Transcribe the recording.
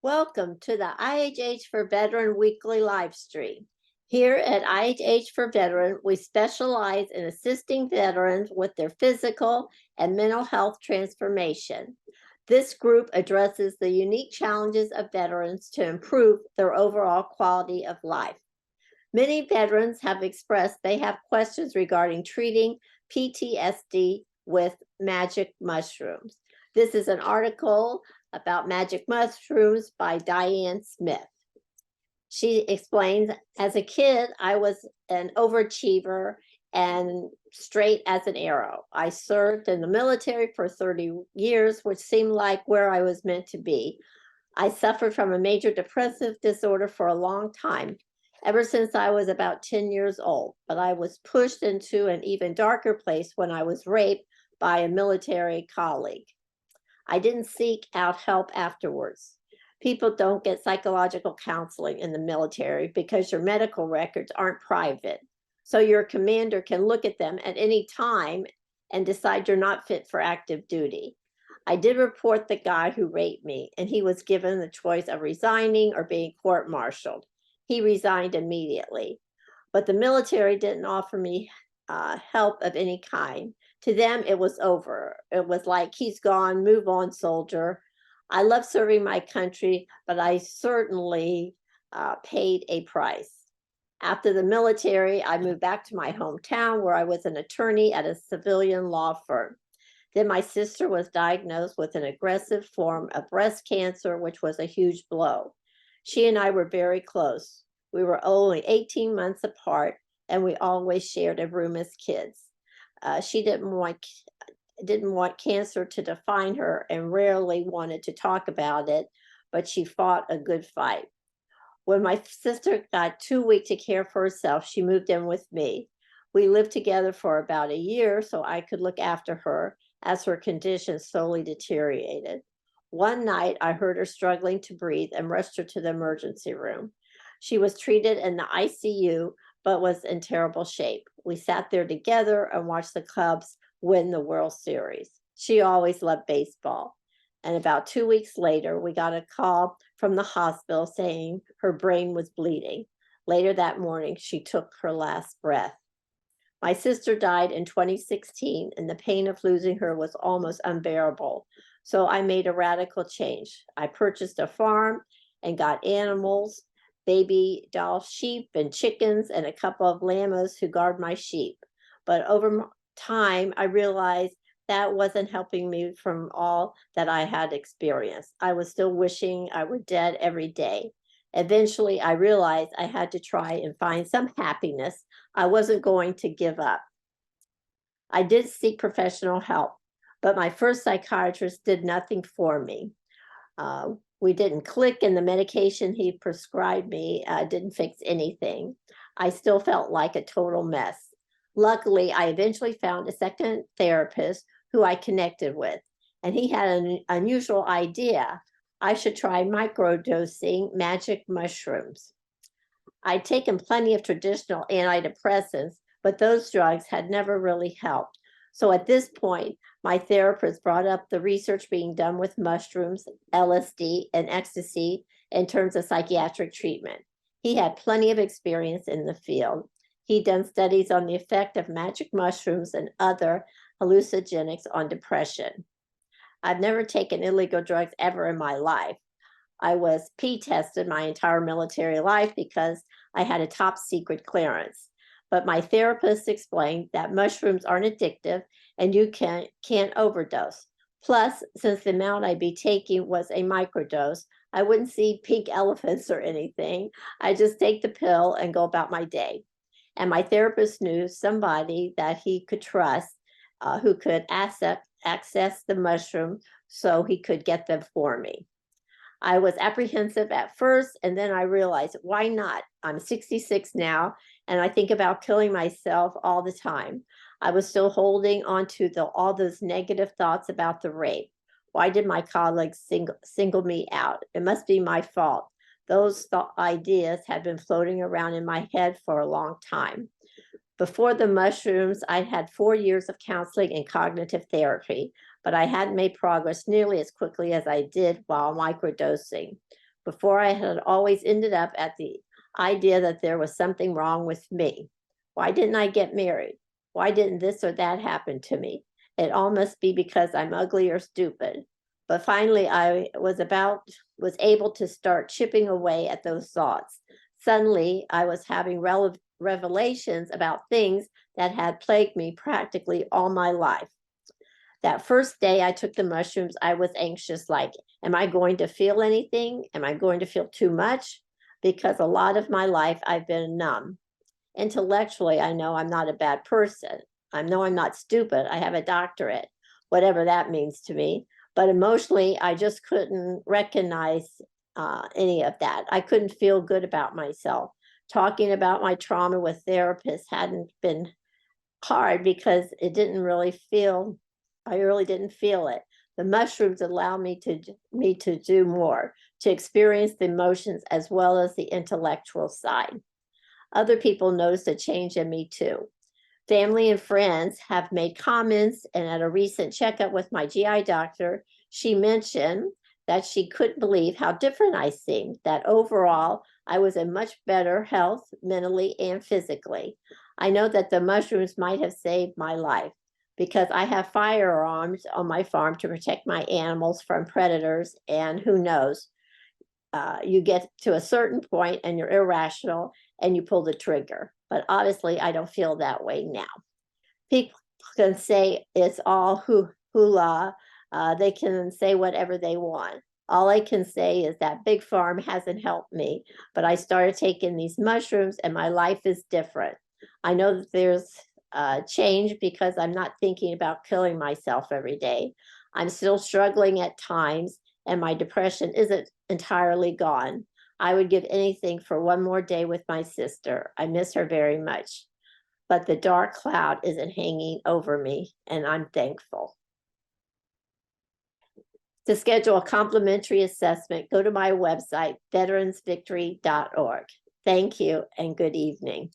Welcome to the IHH for Veteran weekly live stream. Here at IHH for Veteran, we specialize in assisting veterans with their physical and mental health transformation. This group addresses the unique challenges of veterans to improve their overall quality of life. Many veterans have expressed they have questions regarding treating PTSD with magic mushrooms. This is an article about magic mushrooms by Diane Smith. She explains, as a kid, I was an overachiever and straight as an arrow. I served in the military for 30 years, which seemed like where I was meant to be. I suffered from a major depressive disorder for a long time, ever since I was about 10 years old. But I was pushed into an even darker place when I was raped by a military colleague. I didn't seek out help afterwards. People don't get psychological counseling in the military because your medical records aren't private. So your commander can look at them at any time and decide you're not fit for active duty. I did report the guy who raped me, and he was given the choice of resigning or being court-martialed. He resigned immediately. But the military didn't offer me help of any kind. To them, it was over. It was like, he's gone, move on, soldier. I love serving my country, but I certainly paid a price. After the military, I moved back to my hometown where I was an attorney at a civilian law firm. Then my sister was diagnosed with an aggressive form of breast cancer, which was a huge blow. She and I were very close. We were only 18 months apart, and we always shared a room as kids. She didn't want cancer to define her and rarely wanted to talk about it, but she fought a good fight. When my sister got too weak to care for herself, she moved in with me. We lived together for about a year so I could look after her as her condition slowly deteriorated. One night, I heard her struggling to breathe and rushed her to the emergency room. She was treated in the ICU, but was in terrible shape. We sat there together and watched the Cubs win the World Series. She always loved baseball. And about 2 weeks later, we got a call from the hospital saying her brain was bleeding. Later that morning, she took her last breath. My sister died in 2016, and the pain of losing her was almost unbearable. So I made a radical change. I purchased a farm and got animals, baby doll sheep and chickens, and a couple of llamas who guard my sheep. But over time, I realized that wasn't helping me from all that I had experienced. I was still wishing I were dead every day. Eventually, I realized I had to try and find some happiness. I wasn't going to give up. I did seek professional help, but my first psychiatrist did nothing for me. We didn't click, and the medication he prescribed me didn't fix anything. I still felt like a total mess. Luckily, I eventually found a second therapist who I connected with, and he had an unusual idea. I should try microdosing magic mushrooms. I'd taken plenty of traditional antidepressants, but those drugs had never really helped. So at this point, my therapist brought up the research being done with mushrooms, LSD, and ecstasy in terms of psychiatric treatment. He had plenty of experience in the field. He'd done studies on the effect of magic mushrooms and other hallucinogenics on depression. I've never taken illegal drugs ever in my life. I was P-tested my entire military life because I had a top secret clearance. But my therapist explained that mushrooms aren't addictive and you can't overdose. Plus, since the amount I'd be taking was a microdose, I wouldn't see pink elephants or anything. I just take the pill and go about my day. And my therapist knew somebody that he could trust who could access the mushroom so he could get them for me. I was apprehensive at first, and then I realized, why not? I'm 66 now, and I think about killing myself all the time. I was still holding on to all those negative thoughts about the rape. Why did my colleagues single me out? It must be my fault. Those ideas had been floating around in my head for a long time. Before the mushrooms, I had 4 years of counseling and cognitive therapy, but I hadn't made progress nearly as quickly as I did while microdosing. Before, I had always ended up at the idea that there was something wrong with me. Why didn't I get married? Why didn't this or that happen to me? It all must be because I'm ugly or stupid. But finally, I was able to start chipping away at those thoughts. Suddenly, I was having revelations about things that had plagued me practically all my life. That first day I took the mushrooms, I was anxious, like, am I going to feel anything? Am I going to feel too much? Because a lot of my life I've been numb. Intellectually, I know I'm not a bad person. I know I'm not stupid. I have a doctorate, whatever that means to me. But emotionally, I just couldn't recognize any of that. I couldn't feel good about myself. Talking about my trauma with therapists hadn't been hard because I really didn't feel it. The mushrooms allow me to do more, to experience the emotions as well as the intellectual side. Other people noticed a change in me too. Family and friends have made comments, and at a recent checkup with my GI doctor, she mentioned that she couldn't believe how different I seemed, that overall I was in much better health mentally and physically. I know that the mushrooms might have saved my life because I have firearms on my farm to protect my animals from predators, and who knows, you get to a certain point and you're irrational and you pull the trigger. But obviously, I don't feel that way now. People can say it's all hula. They can say whatever they want. All I can say is that Big Farm hasn't helped me, but I started taking these mushrooms and my life is different. I know that there's change because I'm not thinking about killing myself every day. I'm still struggling at times, and my depression isn't entirely gone. I would give anything for one more day with my sister. I miss her very much. But the dark cloud isn't hanging over me, and I'm thankful. To schedule a complimentary assessment, go to my website, veteransvictory.org. Thank you and good evening.